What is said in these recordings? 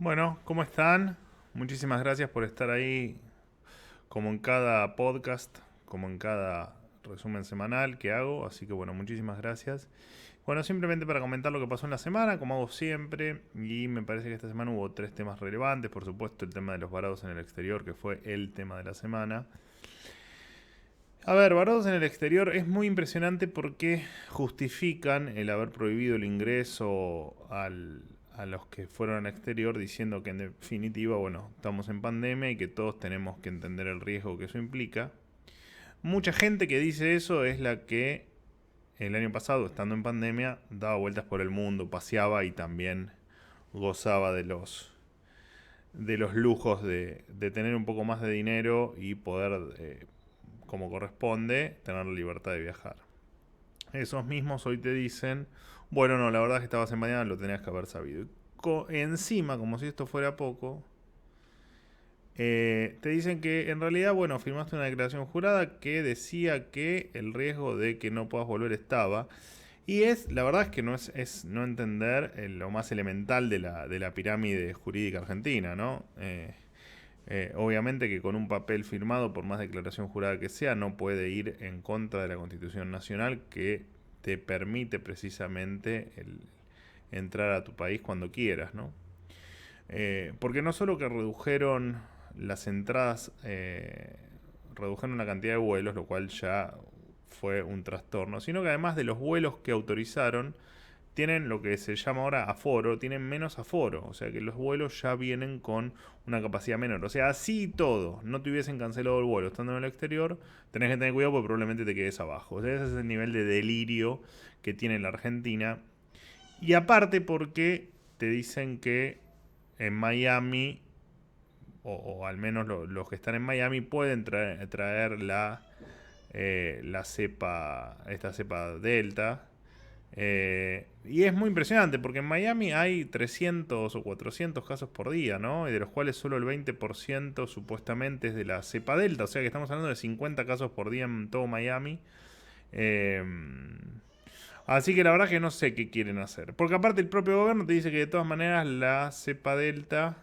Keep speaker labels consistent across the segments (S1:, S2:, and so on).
S1: Bueno, ¿cómo están? Muchísimas gracias por estar ahí, como en cada podcast, como en cada resumen semanal que hago. Así que bueno, muchísimas gracias. Bueno, simplemente para comentar lo que pasó en la semana, como hago siempre, y me parece que esta semana hubo tres temas relevantes. Por supuesto, el tema de los varados en el exterior, que fue el tema de la semana. A ver, varados en el exterior es muy impresionante porque justifican el haber prohibido el ingreso a los que fueron al exterior diciendo que en definitiva, bueno, estamos en pandemia y que todos tenemos que entender el riesgo que eso implica. Mucha gente que dice eso es la que el año pasado, estando en pandemia, daba vueltas por el mundo, paseaba y también gozaba de los lujos de tener un poco más de dinero y poder, como corresponde, tener la libertad de viajar. Esos mismos hoy te dicen, bueno, no, la verdad es que estabas en mañana, lo tenías que haber sabido. Encima, como si esto fuera poco, te dicen que en realidad, bueno, firmaste una declaración jurada que decía que el riesgo de que no puedas volver estaba. Y la verdad es que no es no entender lo más elemental de la pirámide jurídica argentina, ¿no? Obviamente que con un papel firmado, por más declaración jurada que sea, no puede ir en contra de la Constitución Nacional que te permite precisamente entrar a tu país cuando quieras, ¿no? Porque no solo que redujeron las entradas, redujeron la cantidad de vuelos, lo cual ya fue un trastorno, sino que además de los vuelos que autorizaron, tienen lo que se llama ahora aforo, tienen menos aforo, o sea que los vuelos ya vienen con una capacidad menor. O sea, así todo, no te hubiesen cancelado el vuelo estando en el exterior, tenés que tener cuidado porque probablemente te quedes abajo. O sea, ese es el nivel de delirio que tiene la Argentina. Y aparte porque te dicen que en Miami, o al menos los que están en Miami, pueden traer la cepa, esta cepa Delta. Y es muy impresionante porque en Miami hay 300 o 400 casos por día, ¿no? Y de los cuales solo el 20% supuestamente es de la cepa Delta. O sea que estamos hablando de 50 casos por día en todo Miami. Eh, Así que la verdad que no sé qué quieren hacer. Porque aparte el propio gobierno te dice que de todas maneras la cepa Delta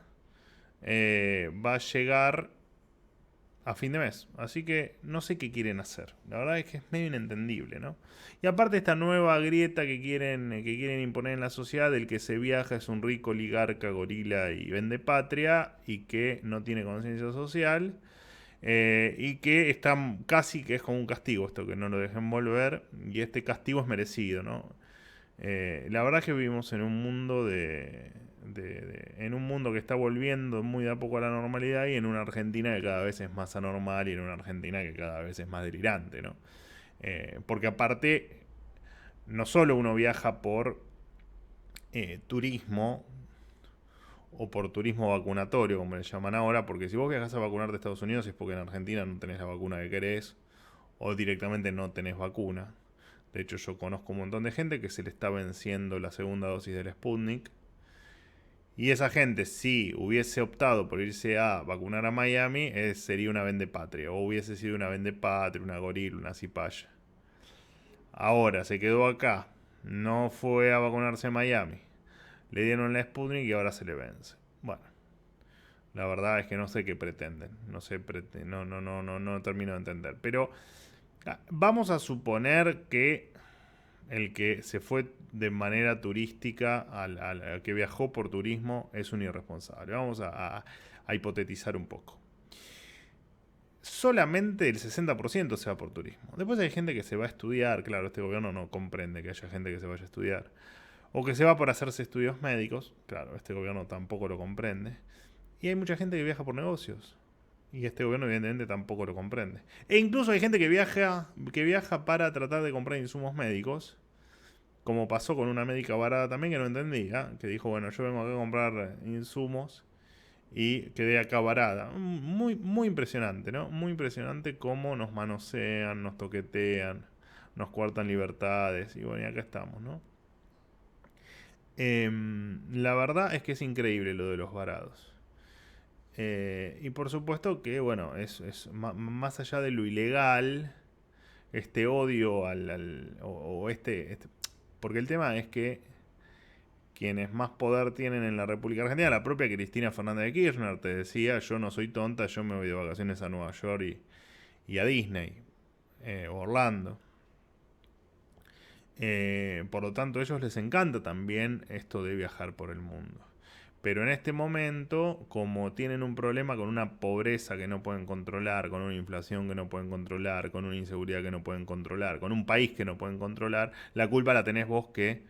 S1: va a llegar a fin de mes. Así que no sé qué quieren hacer. La verdad es que es medio inentendible, ¿no? Y aparte esta nueva grieta que quieren imponer en la sociedad del que se viaja es un rico oligarca, gorila y vende patria y que no tiene conciencia social. Y que está casi que es como un castigo esto, que no lo dejen volver. Y este castigo es merecido, ¿no? La verdad es que vivimos en un mundo en un mundo que está volviendo muy de a poco a la normalidad y en una Argentina que cada vez es más anormal y en una Argentina que cada vez es más delirante, ¿no? Porque aparte, no solo uno viaja por turismo o por turismo vacunatorio, como le llaman ahora, porque si vos viajas a vacunarte a Estados Unidos es porque en Argentina no tenés la vacuna que querés o directamente no tenés vacuna. De hecho, yo conozco un montón de gente que se le está venciendo la segunda dosis del Sputnik. Y esa gente, si hubiese optado por irse a vacunar a Miami, sería una vendepatria. O hubiese sido una vendepatria, una gorila, una cipaya. Ahora se quedó acá. No fue a vacunarse a Miami. Le dieron la Sputnik y ahora se le vence. Bueno, la verdad es que no sé qué pretenden. No sé, no termino de entender. Pero vamos a suponer que el que se fue de manera turística, al que viajó por turismo, es un irresponsable. Vamos a hipotetizar un poco. Solamente el 60% se va por turismo. Después hay gente que se va a estudiar, claro, este gobierno no comprende que haya gente que se vaya a estudiar. O que se va por hacerse estudios médicos, claro, este gobierno tampoco lo comprende. Y hay mucha gente que viaja por negocios. Y este gobierno evidentemente tampoco lo comprende. E incluso hay gente que viaja para tratar de comprar insumos médicos, como pasó con una médica barata también que no entendía, que dijo, bueno, yo vengo acá a comprar insumos y quedé acá varada. Muy, muy impresionante, ¿no? Muy impresionante cómo nos manosean, nos toquetean, nos cuartan libertades y bueno, y acá estamos, ¿no? La verdad es que es increíble lo de los varados. Y por supuesto que, bueno, es más allá de lo ilegal, este odio o porque el tema es que quienes más poder tienen en la República Argentina, la propia Cristina Fernández de Kirchner te decía, yo no soy tonta, yo me voy de vacaciones a Nueva York y a Disney, Orlando. Por lo tanto, a ellos les encanta también esto de viajar por el mundo. Pero en este momento, como tienen un problema con una pobreza que no pueden controlar, con una inflación que no pueden controlar, con una inseguridad que no pueden controlar, con un país que no pueden controlar, la culpa la tenés vos que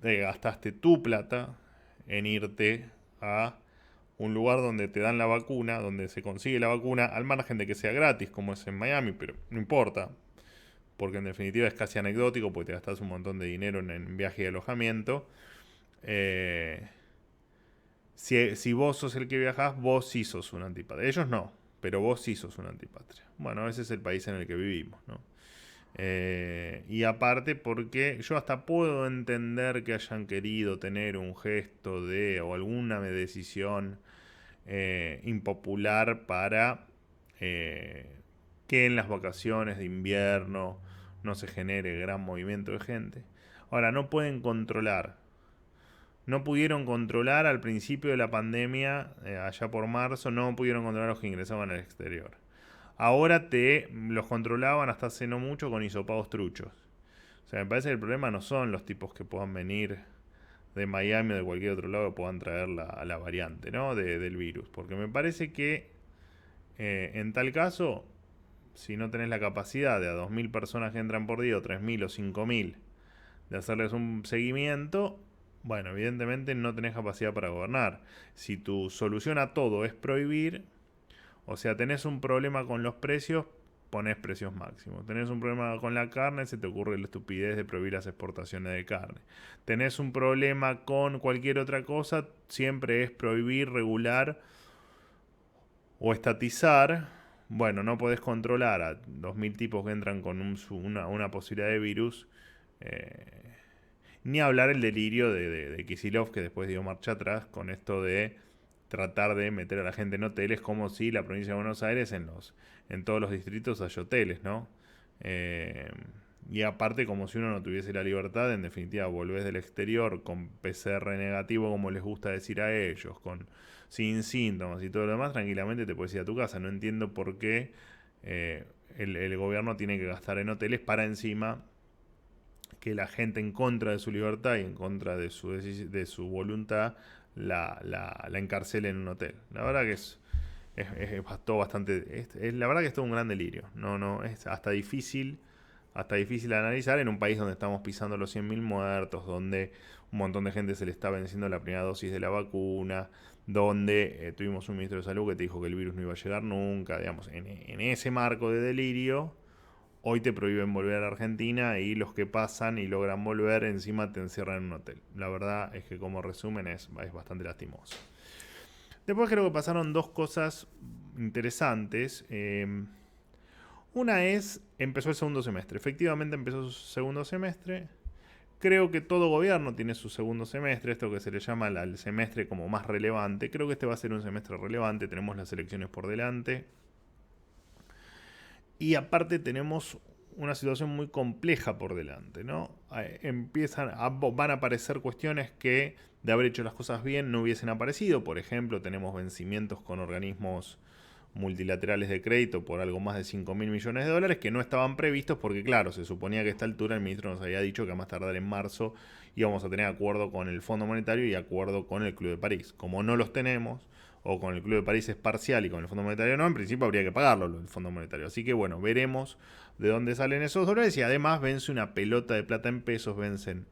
S1: te gastaste tu plata en irte a un lugar donde te dan la vacuna, donde se consigue la vacuna, al margen de que sea gratis, como es en Miami, pero no importa, porque en definitiva es casi anecdótico, porque te gastas un montón de dinero en viaje y alojamiento. Eh, si vos sos el que viajás, vos sí sos un antipatria. Ellos no, pero vos sí sos un antipatria. Bueno, ese es el país en el que vivimos, ¿no? Y aparte porque yo hasta puedo entender que hayan querido tener un gesto de o alguna decisión impopular para eh, que en las vacaciones de invierno no se genere gran movimiento de gente. Ahora, no pueden controlar. No pudieron controlar al principio de la pandemia, allá por marzo, no pudieron controlar a los que ingresaban al exterior. Ahora te los controlaban hasta hace no mucho con hisopados truchos. O sea, me parece que el problema no son los tipos que puedan venir de Miami o de cualquier otro lado que puedan traer la variante, ¿no? Del virus. Porque me parece que en tal caso, si no tenés la capacidad de a 2.000 personas que entran por día, o 3.000 o 5.000, de hacerles un seguimiento, bueno, evidentemente no tenés capacidad para gobernar. Si tu solución a todo es prohibir, o sea, tenés un problema con los precios, ponés precios máximos. Tenés un problema con la carne, se te ocurre la estupidez de prohibir las exportaciones de carne. Tenés un problema con cualquier otra cosa, siempre es prohibir, regular o estatizar. Bueno, no podés controlar a 2.000 tipos que entran con una posibilidad de virus. Ni hablar el delirio de Kicillof, que después dio marcha atrás con esto de tratar de meter a la gente en hoteles, como si la provincia de Buenos Aires en todos los distritos hay hoteles, ¿no? Eh, y aparte, como si uno no tuviese la libertad, en definitiva, volvés del exterior con PCR negativo, como les gusta decir a ellos, sin síntomas y todo lo demás, tranquilamente te puedes ir a tu casa. No entiendo por qué el gobierno tiene que gastar en hoteles para encima que la gente en contra de su libertad y en contra de su voluntad la encarcele en un hotel. La verdad que es todo bastante. La verdad que es todo un gran delirio. No, es hasta difícil analizar en un país donde estamos pisando los 100.000 muertos, donde un montón de gente se le está venciendo la primera dosis de la vacuna, donde tuvimos un ministro de salud que te dijo que el virus no iba a llegar nunca, digamos, en ese marco de delirio. Hoy te prohíben volver a la Argentina y los que pasan y logran volver encima te encierran en un hotel. La verdad es que como resumen es bastante lastimoso. Después creo que pasaron dos cosas interesantes. Una es, empezó el segundo semestre. Efectivamente empezó su segundo semestre. Creo que todo gobierno tiene su segundo semestre, esto que se le llama el semestre como más relevante. Creo que este va a ser un semestre relevante, tenemos las elecciones por delante. Y aparte tenemos una situación muy compleja por delante, ¿no? Van a aparecer cuestiones que de haber hecho las cosas bien no hubiesen aparecido. Por ejemplo, tenemos vencimientos con organismos multilaterales de crédito por algo más de 5.000 millones de dólares que no estaban previstos porque, claro, se suponía que a esta altura el ministro nos había dicho que a más tardar en marzo íbamos a tener acuerdo con el Fondo Monetario y acuerdo con el Club de París. Como no los tenemos, o con el Club de París es parcial y con el Fondo Monetario no, en principio habría que pagarlo el Fondo Monetario. Así que bueno, veremos de dónde salen esos dólares y además vence una pelota de plata en pesos, vencen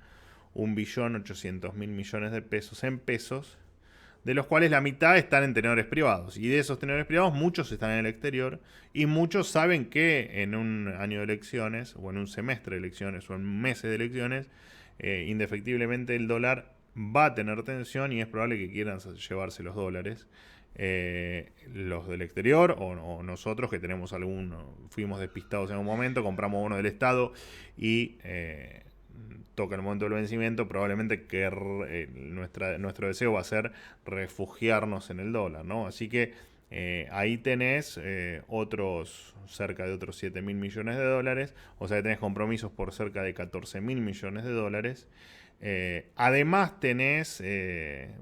S1: 1.800.000 millones de pesos en pesos, de los cuales la mitad están en tenedores privados. Y de esos tenedores privados muchos están en el exterior y muchos saben que en un año de elecciones, o en un semestre de elecciones, o en meses de elecciones, indefectiblemente el dólar va a tener tensión y es probable que quieran llevarse los dólares. Los del exterior o nosotros que tenemos fuimos despistados en un momento, compramos uno del Estado y toca el momento del vencimiento, probablemente que nuestro deseo va a ser refugiarnos en el dólar, ¿no? Así que ahí tenés cerca de otros 7.000 millones de dólares, o sea que tenés compromisos por cerca de 14.000 millones de dólares. Además tenés,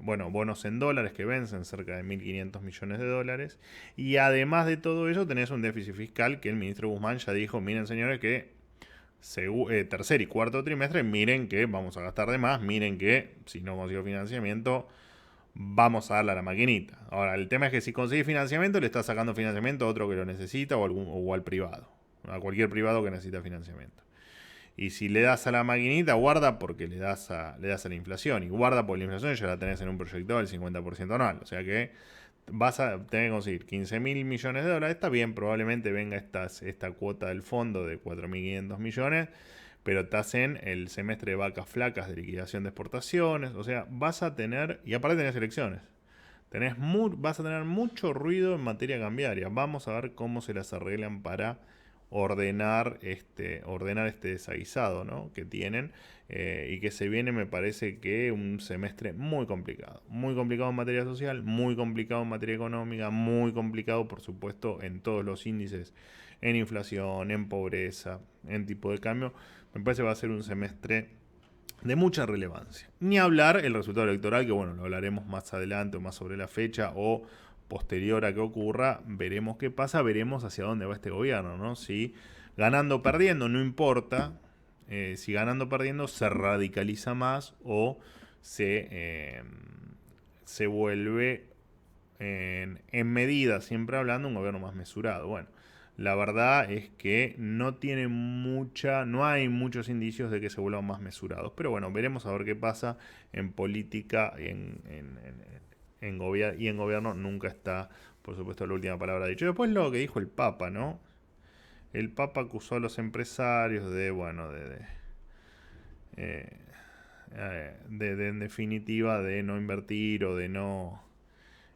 S1: bueno, bonos en dólares que vencen cerca de 1.500 millones de dólares. Y además de todo eso tenés un déficit fiscal que el ministro Guzmán ya dijo, miren señores que tercer y cuarto trimestre, miren que vamos a gastar de más, miren que si no consigo financiamiento vamos a darle a la maquinita. Ahora, el tema es que si conseguís financiamiento, le estás sacando financiamiento a otro que lo necesita o al privado, a cualquier privado que necesita financiamiento. Y si le das a la maquinita, guarda porque le das a la inflación. Y guarda porque la inflación ya la tenés en un proyecto del 50% anual. O sea que vas a tener que conseguir 15 mil millones de dólares. Está bien, probablemente venga esta cuota del fondo de 4.500 millones. Pero estás en el semestre de vacas flacas de liquidación de exportaciones. O sea, vas a tener, y aparte tenés elecciones. Vas a tener mucho ruido en materia cambiaria. Vamos a ver cómo se las arreglan para ordenar este desaguisado, ¿no? Que tienen y que se viene, me parece que un semestre muy complicado en materia social, muy complicado en materia económica, muy complicado por supuesto en todos los índices, en inflación, en pobreza, en tipo de cambio. Me parece que va a ser un semestre de mucha relevancia. Ni hablar el resultado electoral, que bueno, lo hablaremos más adelante o más sobre la fecha o posterior a que ocurra, veremos qué pasa, veremos hacia dónde va este gobierno, ¿no? Si ganando o perdiendo, no importa, si ganando o perdiendo se radicaliza más o se vuelve en medida, siempre hablando, un gobierno más mesurado. Bueno, la verdad es que no hay muchos indicios de que se vuelvan más mesurados. Pero bueno, veremos a ver qué pasa en política y en gobierno nunca está, por supuesto, la última palabra dicho. Después lo que dijo el Papa, ¿no? El Papa acusó a los empresarios en definitiva, de no invertir o de no...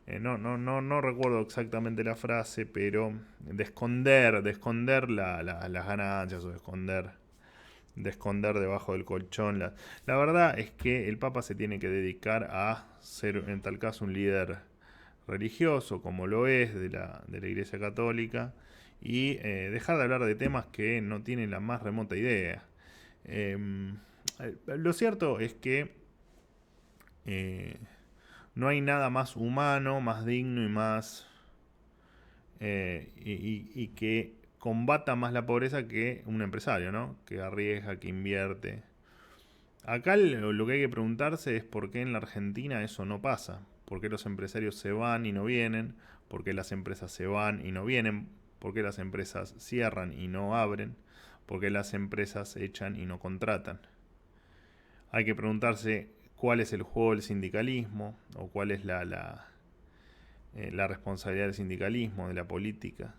S1: no recuerdo exactamente la frase, pero de esconder las ganancias o de esconder debajo del colchón. La verdad es que el Papa se tiene que dedicar a ser, en tal caso, un líder religioso, como lo es de la Iglesia Católica, y dejar de hablar de temas que no tienen la más remota idea. Lo cierto es que no hay nada más humano, más digno y más y que combata más la pobreza que un empresario, ¿no? Que arriesga, que invierte. Acá lo que hay que preguntarse es por qué en la Argentina eso no pasa. ¿Por qué los empresarios se van y no vienen? ¿Por qué las empresas se van y no vienen? ¿Por qué las empresas cierran y no abren? ¿Por qué las empresas echan y no contratan? Hay que preguntarse cuál es el juego del sindicalismo o cuál es la responsabilidad del sindicalismo, de la política.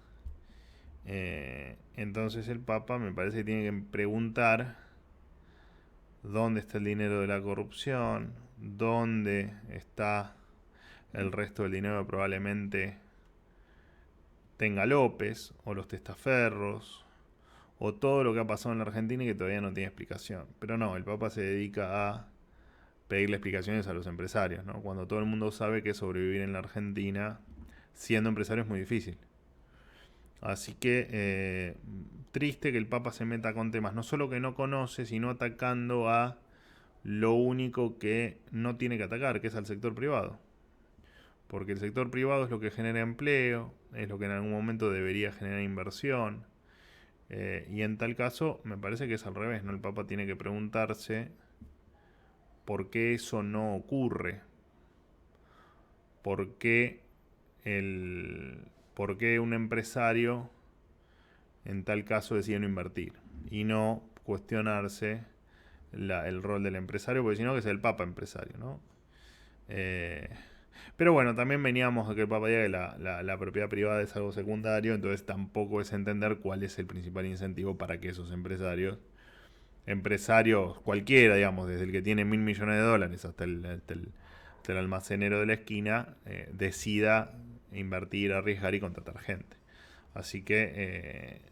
S1: Entonces el Papa me parece que tiene que preguntar dónde está el dinero de la corrupción, dónde está el resto del dinero que probablemente tenga López o los testaferros o todo lo que ha pasado en la Argentina y que todavía no tiene explicación. Pero no, el Papa se dedica a pedirle explicaciones a los empresarios, ¿no? Cuando todo el mundo sabe que sobrevivir en la Argentina siendo empresario es muy difícil. Así que triste que el Papa se meta con temas no solo que no conoce, sino atacando a lo único que no tiene que atacar, que es al sector privado. Porque el sector privado es lo que genera empleo, es lo que en algún momento debería generar inversión. Y en tal caso me parece que es al revés, ¿no? El Papa tiene que preguntarse por qué eso no ocurre. ¿Por qué un empresario en tal caso decide no invertir? Y no cuestionarse el rol del empresario, porque si no que es el Papa empresario, ¿no? Pero bueno, también veníamos a que el Papa diga que la propiedad privada es algo secundario, entonces tampoco es entender cuál es el principal incentivo para que esos empresarios cualquiera, digamos, desde el que tiene 1.000 millones de dólares hasta el almacenero de la esquina, decida invertir, arriesgar y contratar gente. Así que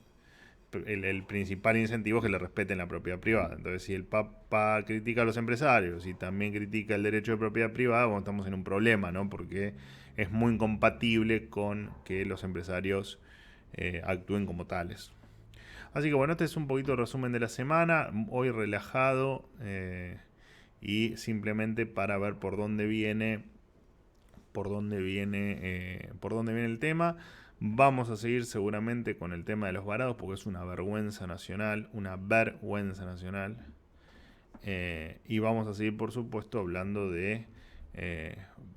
S1: el principal incentivo es que le respeten la propiedad privada. Entonces, si el Papa critica a los empresarios y también critica el derecho de propiedad privada, bueno, estamos en un problema, ¿no? Porque es muy incompatible con que los empresarios actúen como tales. Así que bueno, este es un poquito el resumen de la semana. Hoy relajado y simplemente para ver por dónde viene el tema. Vamos a seguir seguramente con el tema de los varados porque es una vergüenza nacional, y vamos a seguir, por supuesto, hablando de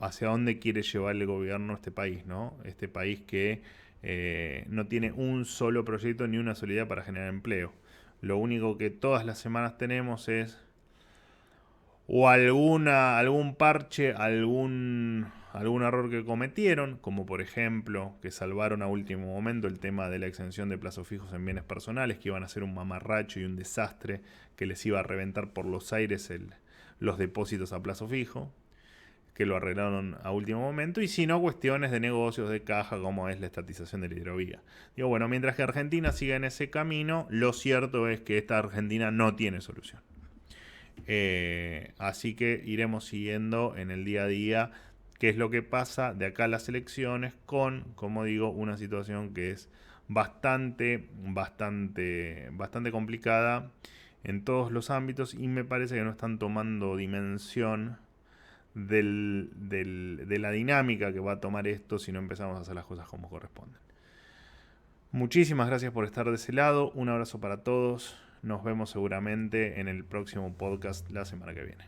S1: hacia dónde quiere llevar el gobierno este país, ¿no? Este país que no tiene un solo proyecto ni una sola idea para generar empleo. Lo único que todas las semanas tenemos es o algún parche, algún error que cometieron, como por ejemplo que salvaron a último momento el tema de la exención de plazos fijos en bienes personales, que iban a ser un mamarracho y un desastre, que les iba a reventar por los aires los depósitos a plazo fijo, que lo arreglaron a último momento, y si no, cuestiones de negocios, de caja, como es la estatización de la hidrovía. Digo, bueno, mientras que Argentina siga en ese camino, lo cierto es que esta Argentina no tiene solución. Así que iremos siguiendo en el día a día qué es lo que pasa de acá a las elecciones con, como digo, una situación que es bastante complicada en todos los ámbitos y me parece que no están tomando dimensión de la dinámica que va a tomar esto si no empezamos a hacer las cosas como corresponden. Muchísimas gracias por estar de ese lado, un abrazo para todos. Nos vemos seguramente en el próximo podcast la semana que viene.